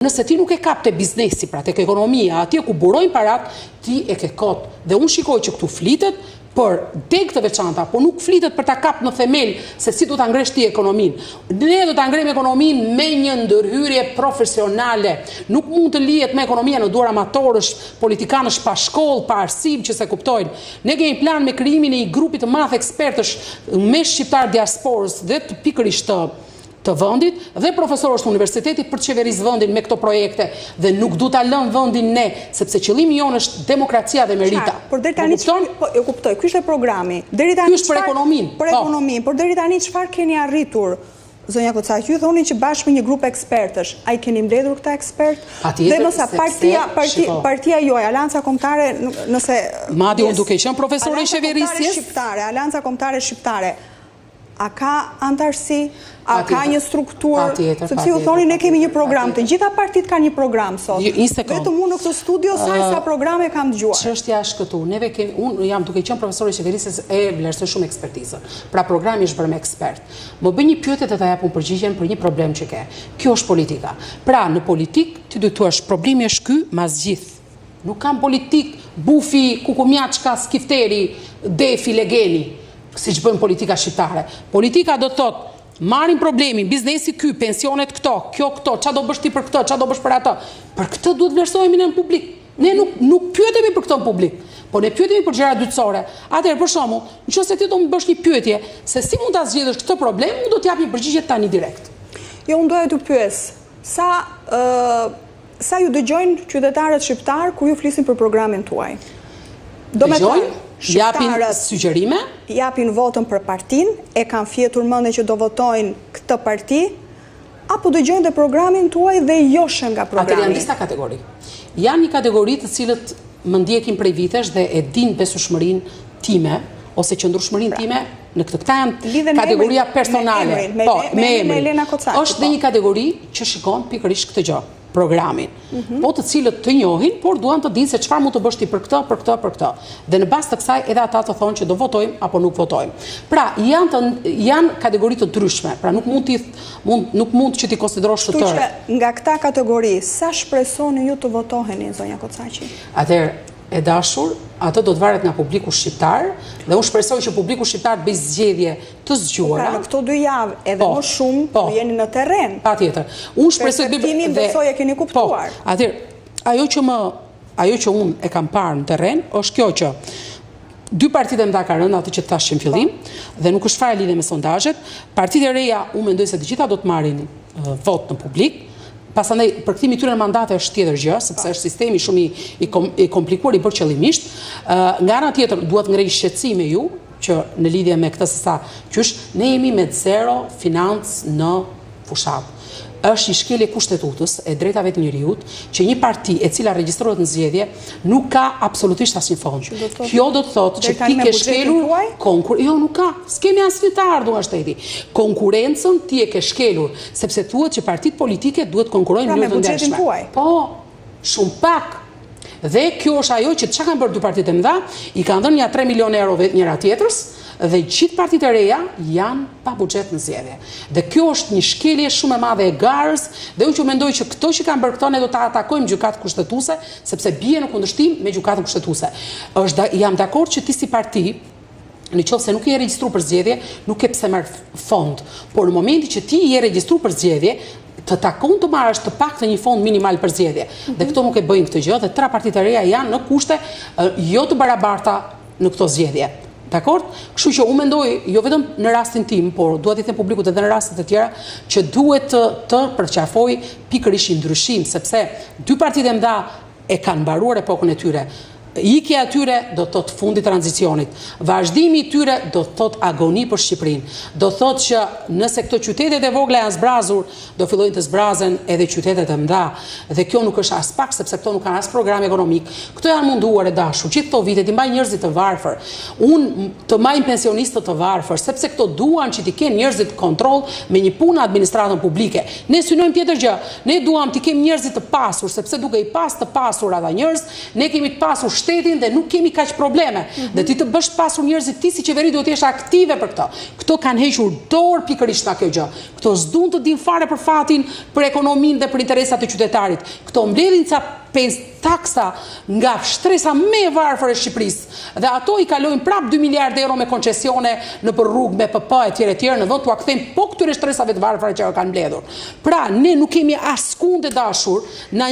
Nëse ti nuk e kap të biznesi, pra tek ekonomia, atje ku burojnë parat, ti e ke kot. Dhe unë shikoj që këtu flitet për deg të veçanta, po nuk flitet për ta kap në themel se si du ta ngresh ti ekonominë. Ne do ta ngrejmë ekonominë me një ndërhyrje profesionale. Nuk mund të lihet me ekonomia në duar amatorësh, politikanësh pa shkollë, pa arsim që se kuptojnë. Ne kemi plan me krijimin e një grupi të madh ekspertësh me shqiptar diasporës dhe të pikërisht të vendit dhe profesorësh të universitetit për të qeverisë vendin me këto projekte dhe nuk du ta lëm vendin ne, sepse qëllimi jonë është demokracia dhe merita. Por deri tani e kuptoj, ky është programi. Deri tani është për ekonominë. Për ekonominë, por deri tani çfarë keni arritur? Zonja Kocaq, ju thoni që bashkë me një grup ekspertësh, a i keni mbledhur këta ekspertë? Dhe nësa partia juaj, Alanca Kombëtare, nëse madje unë duke qenë profesore qeverisjes, Alanca Kombëtare Shqiptare, a ka antarësi, a ka një strukturë, sepse ju thoni ne kemi një program, të gjitha partit ka një program sot. Vetëm unë në këtë studio sa programe kam dëgjuar. Çështja është këtu, unë jam duke qenë profesore qeverisjes e vlerësoj shumë ekspertizën. Pra programi është bërë me ekspert. Më bëj një pyetje të ta japun përgjigjen për një problem që ke. Kjo është politika. Pra në politik ti duhet të thuash problemi është ky mas gjithë. Nuk kam politik bufi, kukumjaçka, skifteri, defi, legeni, si që bëjmë politika shqiptare. Politika do të thotë, marrin problemin, biznesi ky, pensionet këto, kjo këto, qa do bësh ti për këto, qa do bësh për ato. Për këtë duhet vlerësohemi në publik. Ne nuk pyetemi për këto në publik, po ne pyetemi për gjëra dytësore. Atëherë, për shembull, nëse ti do më bësh një pyetje se si mund ta zgjidhësh këtë problem, unë do të jap një përgjigje tani direkt. Jo, unë doja të pyes, sa ju dëgjojnë qytetarët shqiptar kur ju flisin për programin tuaj? Dëgjojnë? Japin sugjerime? Japin votën për partin, e kanë fjetur mendje që do votojnë këtë parti, apo dëgjojnë dhe programin tuaj dhe joshën nga programi? Atër janë disa kategori. Janë një kategori të cilët më ndjekin prej vitesh dhe e din besueshmërinë time, ose qëndrueshmërinë time, në këta janë kategoria personale. Po, me emrin. Është dhe një kategori që shikon pikërisht këtë gjë, programin. Po të cilët të njohin, por duan të dinë se çfarë mund të bësh ti për këtë, për këtë, për këtë. Dhe në bazë të kësaj edhe ata të thonë që do votojmë apo nuk votojmë. Pra, janë kategori të ndryshme. Pra, nuk mund që ti konsiderosh të tërë. Kështu që nga këta kategori, sa shpresoni ju të votoheni, zonja Kocaqi? Atëherë, e dashur, ato do të varet nga publiku shqiptar, dhe unë shpresoj që publiku shqiptar të bëjë zgjedhje të zgjuara. Pra në këto 2 javë, edhe më shumë, të jeni në terren. Patjetër. Unë shpresoj perspektimin besoj e keni kuptuar. Atëherë, ajo që unë e kam parë në terren, është kjo që 2 partitë e mëdha kanë rënë, atë që të thashë në fillim, dhe nuk është fare lidhje me sondazhet. Partitë e reja, unë mendoj se të gjitha do të marrin vot në publik. Pasandaj, përkthimi tyre në mandate është tjetër gjë, sepse është sistemi shumë i komplikuar, i bërë qëllimisht. Nga ana tjetër, duhet ngrej shqetësim me ju, që në lidhje me këtë se sa qysh, ne jemi me zero financë në fushat. Është një shkelje kushtetutës e drejtave të njerëzit që një parti e cila regjistrohet në zgjedhje nuk ka absolutisht asnjë fond. Kjo do të thotë që ti ke shkelur jo nuk ka. S'kemi asnjë të ardhur nga shteti. Konkurrencën ti e ke shkelur, sepse thuhet që partitë politike duhet konkurrojnë në mënyrë të ndershme. Po, shumë pak. Dhe kjo është ajo që çka kanë bërë 2 partitë e mëdha, i kanë dhënë ja 3 milionë euro njëra tjetrës, dhe gjithë partitë e reja janë pa buxhet në zgjedhje. Dhe kjo është një shkelje shumë e madhe e garës, dhe unë që mendoj që këto që kanë bërë këto ne do ta atakojmë gjykatën kushtetuese, sepse bie në kundërshtim me gjykatën kushtetuese. Jam dakord që ti si parti, në qoftë se nuk je regjistruar për zgjedhje, nuk ke pse merr fond. Por në momentin që ti je regjistruar për zgjedhje, të takon të marrësh të paktën një fond minimal për zgjedhje. Dhe këto nuk e bëjnë këtë gjë, dhe 3 partitë e reja janë në kushte jo të barabarta në këto zgjedhje. Dakord? Kështu që unë mendoj, jo vetëm në rastin tim, por duhet i them publikut edhe në rastet e tjera, që duhet të përqafoj pikërisht ndryshim, sepse 2 partitë e mëdha e kanë mbaruar epokën e tyre. Ikja atyre do të thotë fundi tranzicionit. Vazhdimi i tyre do të thotë agoni për Shqipërinë. Do të thotë që nëse këto qytetet e vogla janë zbrazur, do fillojnë të zbrazen edhe qytetet e mëdha. Dhe kjo nuk është as pak, sepse këto nuk kanë as program ekonomik. Këto janë munduar e dashur. Gjithë këto vite ti mbaj njerëzit të varfër. Unë të mbaj pensionistët të varfër, sepse këto duan që ti kenë njerëzit kontroll me një punë administratën publike. Ne synojmë tjetër gjë. Ne duam të kemi njerëzit të pasur, sepse duke i pas të pasur ata njerëz, ne kemi të pasur shtetin dhe nuk kemi kaq probleme. Dhe ti të bësh pasur njerëzit, ti si qeveri duhet të jesh aktive për këto. Këto kanë hequr dorë pikërisht nga kjo gjë. Këto s'duan të dinë fare për fatin, për ekonominë dhe për interesat e qytetarit. Këto mbledhin ca taksa nga shtresa me varfër e Shqipërisë dhe ato i kalojnë prap 2 miliardë euro me koncesione në për rrugë me PP e tjerë në vend t'u kthejnë po këtyre shtresave të varfëra që kanë mbledhur. Pra ne nuk kemi askund të dashur na